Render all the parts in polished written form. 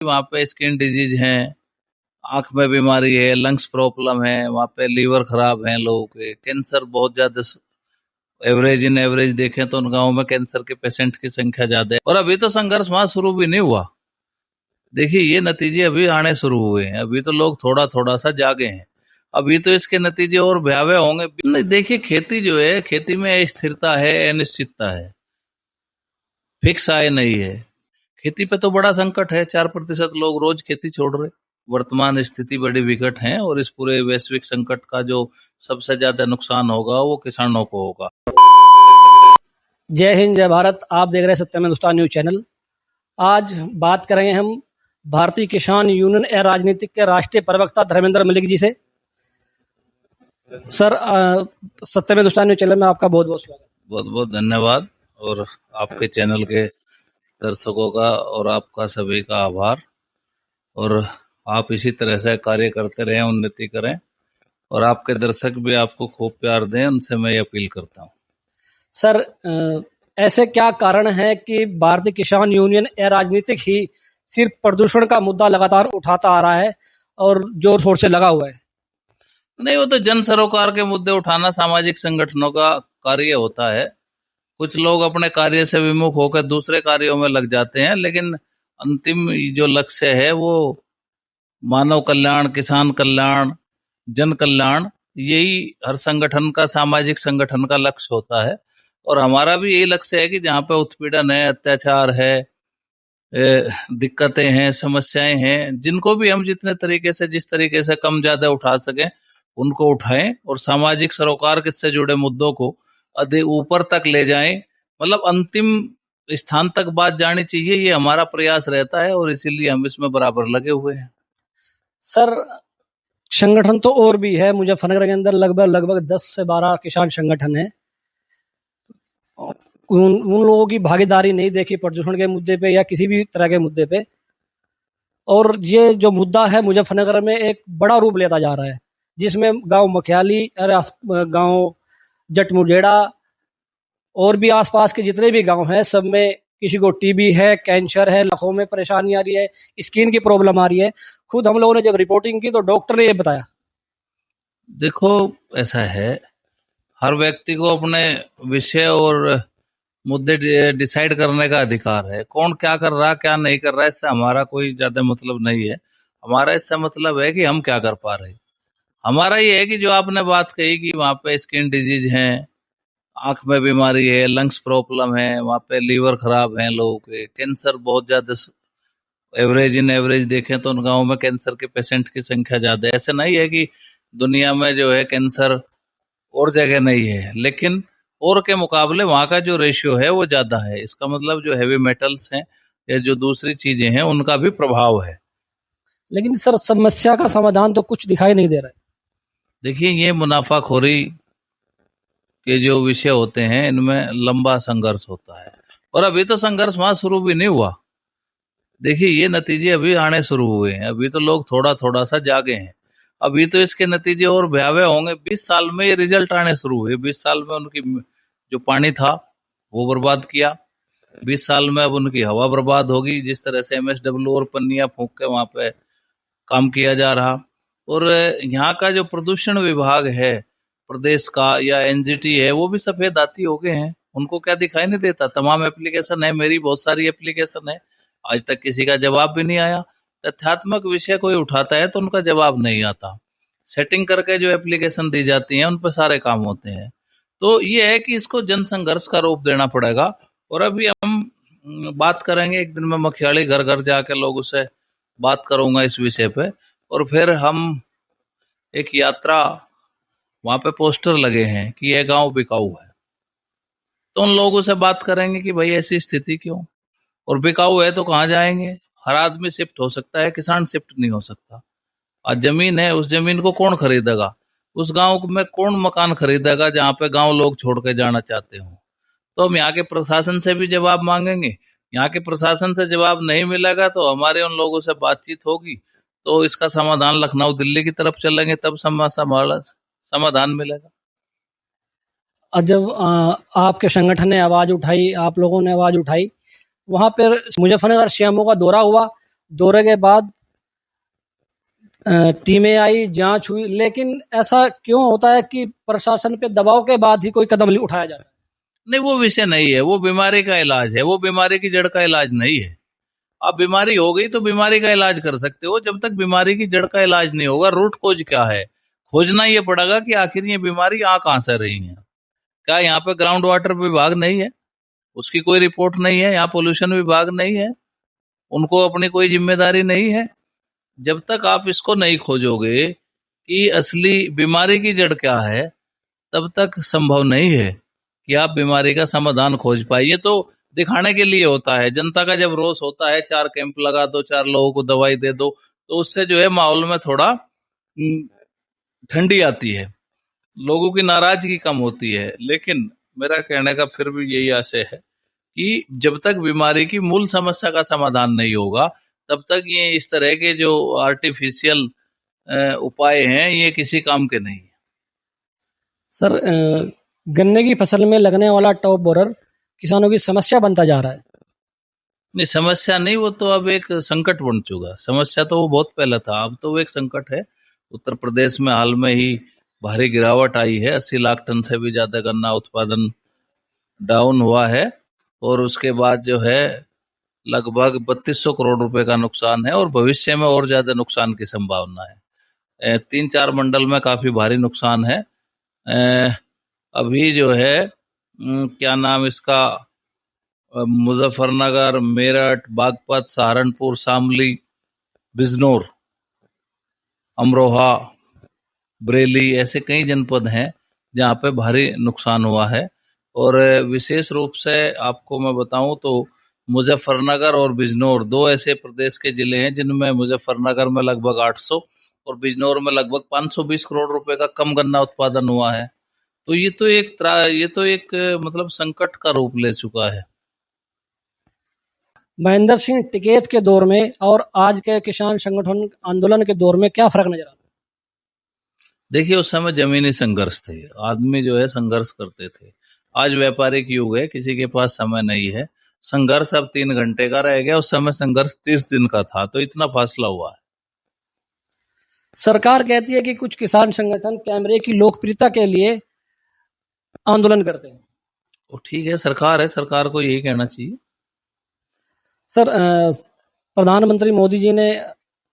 वहाँ पे skin disease है, आंख में बीमारी है, लंग्स प्रॉब्लम है, वहाँ पे लीवर खराब है लोगों के, कैंसर बहुत ज्यादा एवरेज देखें तो उन गाँव में कैंसर के पेशेंट की संख्या ज्यादा है। और अभी तो संघर्ष वहां शुरू भी नहीं हुआ। देखिए ये नतीजे अभी आने शुरू हुए हैं, अभी तो लोग थोड़ा थोड़ा सा जागे हैं, अभी तो इसके नतीजे और भयावह होंगे। नहीं, देखिए खेती जो है, खेती में अस्थिरता है, अनिश्चितता है, फिक्स आय नहीं है। खेती पे तो बड़ा संकट है, 4% लोग रोज खेती छोड़ रहे। वर्तमान स्थिति बड़ी विकट है और इस पूरे वैश्विक संकट का जो सबसे ज्यादा नुकसान होगा वो किसानों को होगा। जय हिंद, जय भारत। आप देख रहे हैं सत्यम हिंदुस्तान न्यूज चैनल। आज बात करेंगे हम भारतीय किसान यूनियन ए राजनीतिक के राष्ट्रीय प्रवक्ता धर्मेंद्र मलिक जी से। सर, सत्यम हिंदुस्तान न्यूज चैनल में आपका बहुत बहुत स्वागत। बहुत बहुत धन्यवाद, और आपके चैनल के दर्शकों का और आपका सभी का आभार। और आप इसी तरह से कार्य करते रहें, उन्नति करें, और आपके दर्शक भी आपको खूब प्यार दें, उनसे मैं ये अपील करता हूँ। सर, ऐसे क्या कारण है कि भारतीय किसान यूनियन ए राजनीतिक ही सिर्फ प्रदूषण का मुद्दा लगातार उठाता आ रहा है और जोर शोर से लगा हुआ है? नहीं, वो तो जन सरोकार के मुद्दे उठाना सामाजिक संगठनों का कार्य होता है। कुछ लोग अपने कार्य से विमुख होकर दूसरे कार्यों में लग जाते हैं, लेकिन अंतिम जो लक्ष्य है वो मानव कल्याण, किसान कल्याण, जन कल्याण, यही हर संगठन का, सामाजिक संगठन का लक्ष्य होता है। और हमारा भी यही लक्ष्य है कि जहाँ पे उत्पीड़न है, अत्याचार है, दिक्कतें हैं, समस्याएं हैं, जिनको भी हम जितने तरीके से, जिस तरीके से कम ज्यादा उठा सकें उनको उठाएं, और सामाजिक सरोकार से जुड़े मुद्दों को अधिक ऊपर तक ले जाएं, मतलब अंतिम स्थान तक बात जानी चाहिए, ये हमारा प्रयास रहता है, और इसीलिए हम इसमें बराबर लगे हुए हैं। सर, संगठन तो और भी है, मुजफ्फरनगर के अंदर लगभग 10 से 12 किसान संगठन है। उन लोगों की भागीदारी नहीं देखी प्रदूषण के मुद्दे पे या किसी भी तरह के मुद्दे पे। और ये जो मुद्दा है मुजफ्फरनगर में एक बड़ा रूप लेता जा रहा है, जिसमें गांव मखियाली, गांव जटमुजेड़ा और भी आसपास के जितने भी गांव हैं, सब में किसी को टीबी है, कैंसर है, आंखों में परेशानी आ रही है, स्किन की प्रॉब्लम आ रही है। खुद हम लोगों ने जब रिपोर्टिंग की तो डॉक्टर ने ये बताया। देखो, ऐसा है, हर व्यक्ति को अपने विषय और मुद्दे डिसाइड करने का अधिकार है। कौन क्या कर रहा, क्या नहीं कर रहा है, इससे हमारा कोई ज्यादा मतलब नहीं है। हमारा इससे मतलब है कि हम क्या कर पा रहे हैं। हमारा ये है कि जो आपने बात कही कि वहाँ पे स्किन डिजीज है, आंख में बीमारी है, लंग्स प्रॉब्लम है, वहाँ पे लीवर खराब है लोगों के, कैंसर बहुत ज्यादा एवरेज देखें तो उन गाँव में कैंसर के पेशेंट की संख्या ज्यादा है। ऐसा नहीं है कि दुनिया में जो है कैंसर और जगह नहीं है, लेकिन और के मुकाबले वहाँ का जो रेशियो है वो ज्यादा है। इसका मतलब जो हैवी मेटल्स हैं या जो दूसरी चीजें हैं उनका भी प्रभाव है। लेकिन सर, समस्या का समाधान तो कुछ दिखाई नहीं दे रहा है। देखिए, ये मुनाफाखोरी के जो विषय होते हैं इनमें लंबा संघर्ष होता है, और अभी तो संघर्ष वहां शुरू भी नहीं हुआ। देखिए ये नतीजे अभी आने शुरू हुए हैं, अभी तो लोग थोड़ा थोड़ा सा जागे हैं, अभी तो इसके नतीजे और भयावह होंगे। 20 साल में ये रिजल्ट आने शुरू हुए। 20 साल में उनकी जो पानी था वो बर्बाद किया, 20 साल में अब उनकी हवा बर्बाद होगी। जिस तरह से MSW और पन्नियां फूंक के वहां पे काम किया जा रहा, और यहाँ का जो प्रदूषण विभाग है प्रदेश का या NGT है, वो भी सफेद हाथी हो गए हैं। उनको क्या दिखाई नहीं देता? तमाम एप्लीकेशन है, मेरी बहुत सारी एप्लीकेशन है, आज तक किसी का जवाब भी नहीं आया। तथ्यात्मक विषय कोई उठाता है तो उनका जवाब नहीं आता। सेटिंग करके जो एप्लीकेशन दी जाती है उन पर सारे काम होते हैं। तो ये है कि इसको जन संघर्ष का रूप देना पड़ेगा। और अभी हम बात करेंगे, एक दिन मैं मखियाली घर घर जाके लोगों से बात करूंगा इस विषय पे, और फिर हम एक यात्रा, वहां पे पोस्टर लगे हैं कि यह गांव बिकाऊ है, तो उन लोगों से बात करेंगे कि भाई ऐसी स्थिति क्यों, और बिकाऊ है तो कहाँ जाएंगे। हर आदमी शिफ्ट हो सकता है, किसान शिफ्ट नहीं हो सकता। आज जमीन है, उस जमीन को कौन खरीदेगा? उस गांव में कौन मकान खरीदेगा जहाँ पे गांव लोग छोड़ के जाना चाहते हो? तो हम यहाँ के प्रशासन से भी जवाब मांगेंगे। यहाँ के प्रशासन से जवाब नहीं मिलेगा तो हमारे उन लोगों से बातचीत होगी, तो इसका समाधान लखनऊ दिल्ली की तरफ चलेंगे, तब समाधान मिलेगा। और जब आपके संगठन ने आवाज उठाई, आप लोगों ने आवाज उठाई, वहां पर मुजफ्फरनगर CMO का दौरा हुआ, दौरे के बाद टीमें आई, जांच हुई, लेकिन ऐसा क्यों होता है कि प्रशासन पे दबाव के बाद ही कोई कदम उठाया जाता है? नहीं, वो विषय नहीं है, वो बीमारी का इलाज है, वो बीमारी की जड़ का इलाज नहीं है। आप बीमारी हो गई तो बीमारी का इलाज कर सकते हो, जब तक बीमारी की जड़ का इलाज नहीं होगा, रूट खोज क्या है, खोजना ये पड़ेगा कि आखिर ये बीमारी आ कहां से रही है। क्या यहाँ पे ग्राउंड वाटर विभाग नहीं है, उसकी कोई रिपोर्ट नहीं है, यहाँ पोल्यूशन विभाग नहीं है, उनको अपनी कोई जिम्मेदारी नहीं है। जब तक आप इसको नहीं खोजोगे कि असली बीमारी की जड़ क्या है, तब तक संभव नहीं है कि आप बीमारी का समाधान खोज पाए। ये तो दिखाने के लिए होता है। जनता का जब रोष होता है, 4 कैंप लगा दो, 4 लोगों को दवाई दे दो, तो उससे जो है माहौल में थोड़ा ठंडी आती है, लोगों की नाराजगी कम होती है। लेकिन मेरा कहने का फिर भी यही आशय है कि जब तक बीमारी की मूल समस्या का समाधान नहीं होगा, तब तक ये इस तरह के जो आर्टिफिशियल उपाय हैं, ये किसी काम के नहीं है। सर, गन्ने की फसल में लगने वाला टॉप बोरर किसानों की समस्या बनता जा रहा है। नहीं, समस्या नहीं, वो तो अब एक संकट बन चुका। समस्या तो वो बहुत पहले था, अब तो वो एक संकट है। उत्तर प्रदेश में हाल में ही भारी गिरावट आई है, 80 लाख टन से भी ज्यादा गन्ना उत्पादन डाउन हुआ है, और उसके बाद जो है लगभग 3200 करोड़ रुपए का नुकसान है, और भविष्य में और ज्यादा नुकसान की संभावना है। 3-4 मंडल में काफी भारी नुकसान है। अभी जो है क्या नाम इसका, मुजफ्फरनगर, मेरठ, बागपत, सहारनपुर, शामली, बिजनौर, अमरोहा, बरेली, ऐसे कई जनपद हैं जहाँ पे भारी नुकसान हुआ है। और विशेष रूप से आपको मैं बताऊं तो मुजफ्फरनगर और बिजनौर 2 ऐसे प्रदेश के जिले हैं जिनमें मुजफ्फरनगर में लगभग 800 और बिजनौर में लगभग 520 करोड़ रुपए का कम गन्ना उत्पादन हुआ है। तो ये तो एक मतलब संकट का रूप ले चुका है। महेंद्र सिंह टिकैत के दौर में और आज के किसान संगठन आंदोलन के दौर में क्या फर्क नजर आता है? देखिए, उस समय जमीनी संघर्ष थे, आदमी जो है संघर्ष करते थे। आज व्यापारिक युग है, किसी के पास समय नहीं है। संघर्ष अब 3 घंटे का रह गया, उस समय संघर्ष 30 दिन का था, तो इतना फासला हुआ है। सरकार कहती है कि कुछ किसान संगठन कैमरे की लोकप्रियता के लिए आंदोलन करते हैं। वो ठीक है, सरकार है, सरकार को यही कहना चाहिए। सर, प्रधानमंत्री मोदी जी ने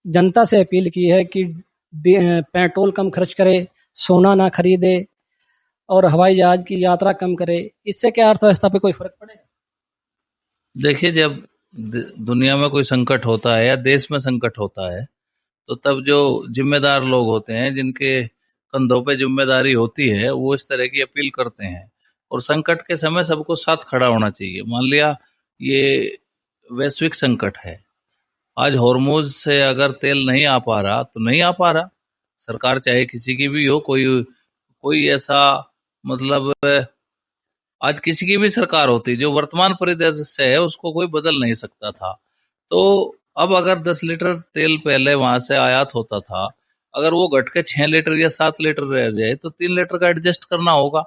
जनता से अपील की है कि पेट्रोल कम खर्च करे, सोना ना खरीदे और हवाई जहाज की यात्रा कम करे। इससे क्या अर्थव्यवस्था पे कोई फर्क पड़ेगा? देखिए, जब दुनिया में कोई संकट होता है या देश में संकट होता है, तो तब जो जिम्मेदार लोग होते हैं, जिनके कंधों पे जिम्मेदारी होती है, वो इस तरह की अपील करते हैं। और संकट के समय सबको साथ खड़ा होना चाहिए। मान लिया ये वैश्विक संकट है, आज हॉर्मुज से अगर तेल नहीं आ पा रहा तो नहीं आ पा रहा। सरकार चाहे किसी की भी हो, कोई कोई ऐसा मतलब आज किसी की भी सरकार होती, जो वर्तमान परिदृश्य से है उसको कोई बदल नहीं सकता था। तो अब अगर 10 लीटर तेल पहले वहां से आयात होता था, अगर वो घट के 6 लीटर या 7 लीटर रह जाए तो 3 लीटर का एडजस्ट करना होगा।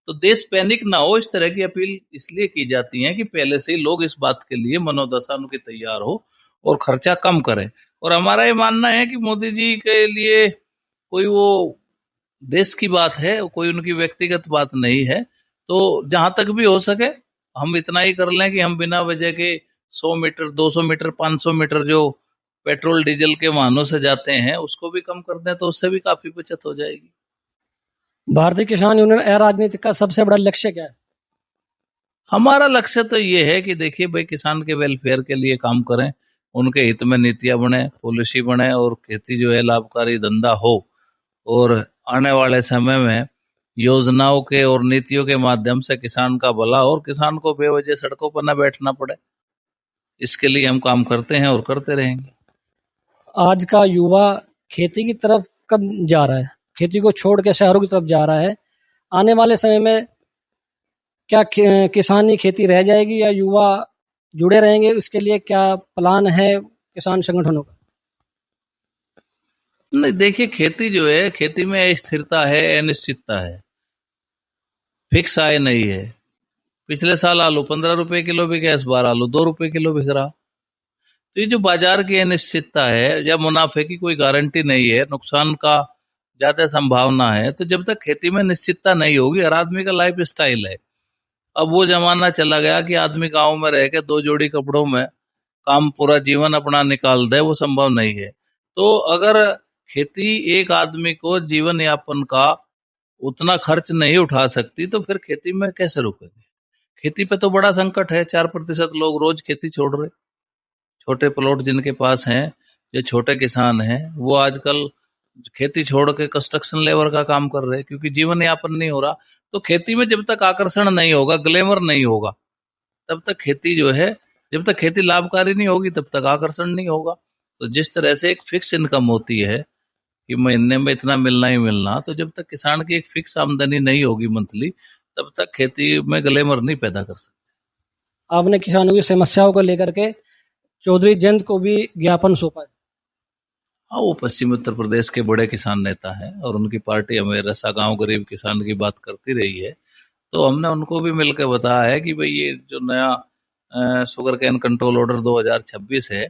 तो देश पैनिक ना हो, इस तरह की अपील इसलिए की जाती है कि पहले से ही लोग इस बात के लिए मनोदशा उनकी तैयार हो और खर्चा कम करें। और हमारा ये मानना है कि मोदी जी के लिए कोई वो देश की बात है, कोई उनकी व्यक्तिगत बात नहीं है। तो जहां तक भी हो सके हम इतना ही कर लें कि हम बिना वजह के 100 मीटर, 200 मीटर, 500 मीटर जो पेट्रोल डीजल के वाहनों से जाते हैं उसको भी कम कर दें, तो उससे भी काफी बचत हो जाएगी। भारतीय किसान यूनियन अराजनीति का सबसे बड़ा लक्ष्य क्या है? हमारा लक्ष्य तो ये है कि देखिए भाई, किसान के वेलफेयर के लिए काम करें, उनके हित में नीतियां बने, पॉलिसी बने, और खेती जो है लाभकारी धंधा हो, और आने वाले समय में योजनाओं के और नीतियों के माध्यम से किसान का भला हो और किसान को बेवजह सड़कों पर न बैठना पड़े। इसके लिए हम काम करते हैं और करते रहेंगे। आज का युवा खेती की तरफ कब जा रहा है? खेती को छोड़ के शहरों की तरफ जा रहा है। आने वाले समय में क्या किसानी खेती रह जाएगी या युवा जुड़े रहेंगे? उसके लिए क्या प्लान है किसान संगठनों का? नहीं, देखिए, खेती जो है, खेती में अस्थिरता है, अनिश्चितता है, फिक्स आय नहीं है। पिछले साल आलू 15 रुपए किलो बिका, इस बार आलू 2 रुपए किलो बिक रहा। तो ये जो बाजार की अनिश्चितता है या मुनाफे की कोई गारंटी नहीं है, नुकसान का ज्यादा संभावना है, तो जब तक खेती में निश्चितता नहीं होगी, हर आदमी का लाइफ स्टाइल है। अब वो जमाना चला गया कि आदमी गांव में रह के 2 जोड़ी कपड़ों में काम पूरा जीवन अपना निकाल दे, वो संभव नहीं है। तो अगर खेती एक आदमी को जीवन यापन का उतना खर्च नहीं उठा सकती, तो फिर खेती में कैसे रुकेंगे? खेती पे तो बड़ा संकट है। 4% लोग रोज खेती छोड़ रहे। छोटे प्लॉट जिनके पास हैं, जो छोटे किसान हैं, वो आजकल खेती छोड़ के कंस्ट्रक्शन लेबर का काम कर रहे हैं, क्योंकि जीवन यापन नहीं हो रहा। तो खेती में जब तक आकर्षण नहीं होगा, ग्लैमर नहीं होगा, तब तक खेती जो है, जब तक खेती लाभकारी नहीं होगी, तब तक आकर्षण नहीं होगा। तो जिस तरह से एक फिक्स इनकम होती है कि महीने में इतना मिलना ही मिलना, तो जब तक किसान की एक फिक्स आमदनी नहीं होगी मंथली, तब तक खेती में ग्लैमर नहीं पैदा कर सकते। आपने किसानों की समस्याओं को लेकर के चौधरी जयंत को भी ज्ञापन सौंपा है। हाँ, वो पश्चिमी उत्तर प्रदेश के बड़े किसान नेता हैं और उनकी पार्टी हमेशा गांव गरीब किसान की बात करती रही है। तो हमने उनको भी मिलकर बताया है कि भाई ये जो नया शुगर कैन कंट्रोल ऑर्डर 2026 है,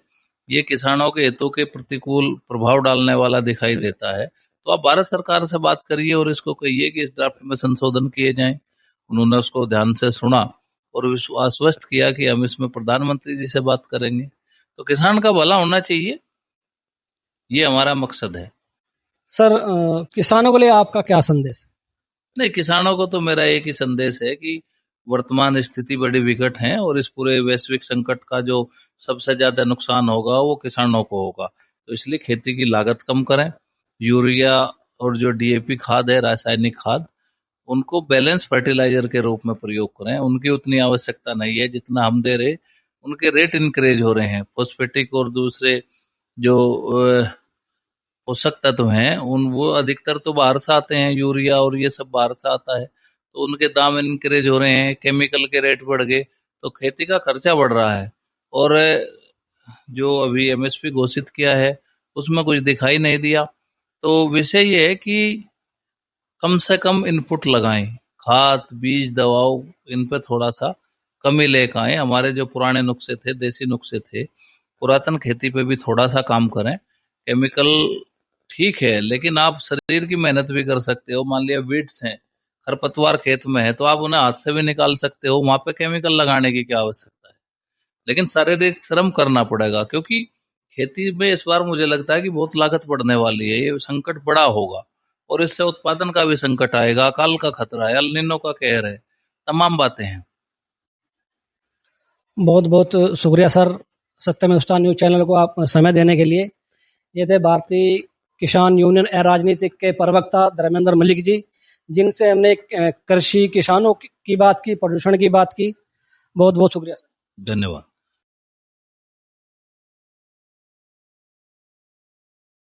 ये किसानों के हितों के प्रतिकूल प्रभाव डालने वाला दिखाई देता है। तो आप भारत सरकार से बात करिए और इसको कहिए कि इस ड्राफ्ट में संशोधन किए जाएं। उन्होंने उसको ध्यान से सुना और आश्वस्त किया कि हम इसमें प्रधानमंत्री जी से बात करेंगे। तो किसान का भला होना चाहिए, ये हमारा मकसद है। सर, किसानों के लिए आपका क्या संदेश? नहीं, किसानों को तो मेरा एक ही संदेश है कि वर्तमान स्थिति बड़ी विकट है और इस पूरे वैश्विक संकट का जो सबसे ज्यादा नुकसान होगा वो किसानों को होगा। तो इसलिए खेती की लागत कम करें, यूरिया और जो डीएपी खाद है, रासायनिक खाद, उनको बैलेंस फर्टिलाइजर के रूप में प्रयोग करें। उनकी उतनी आवश्यकता नहीं है जितना हम दे रहे, उनके रेट इंक्रीज हो रहे हैं। फॉस्फेटिक और दूसरे जो पोषक तत्व हैं, वो अधिकतर तो बाहर से आते हैं, यूरिया और ये सब बाहर से आता है, तो उनके दाम इंक्रीज हो रहे हैं, केमिकल के रेट बढ़ गए, तो खेती का खर्चा बढ़ रहा है। और जो अभी एमएसपी घोषित किया है उसमें कुछ दिखाई नहीं दिया। तो विषय ये है कि कम से कम इनपुट लगाएं, खाद बीज दवाओं, इन पे थोड़ा सा कमी लेकर आए। हमारे जो पुराने नुस्खे थे, देसी नुस्खे थे, पुरातन खेती पे भी थोड़ा सा काम करें। केमिकल ठीक है, लेकिन आप शरीर की मेहनत भी कर सकते हो। मान लिया वीड्स हैं, खरपतवार खेत में है, तो आप उन्हें हाथ से भी निकाल सकते हो, वहां पे केमिकल लगाने की क्या आवश्यकता है। लेकिन शारीरिक श्रम करना पड़ेगा, क्योंकि खेती में इस बार मुझे लगता है कि बहुत लागत बढ़ने वाली है, ये संकट बड़ा होगा और इससे उत्पादन का भी संकट आएगा, अकाल का खतरा है, अल नीनो का कहर है, तमाम बातें हैं। बहुत बहुत शुक्रिया सर, सत्यम हिंदुस्तान न्यूज़ चैनल को आप समय देने के लिए। ये थे भारतीय किसान यूनियन राजनीतिक के प्रवक्ता धर्मेंद्र मलिक जी, जिनसे हमने कृषि किसानों की बात की, प्रदूषण की बात की। बहुत बहुत शुक्रिया सर। धन्यवाद।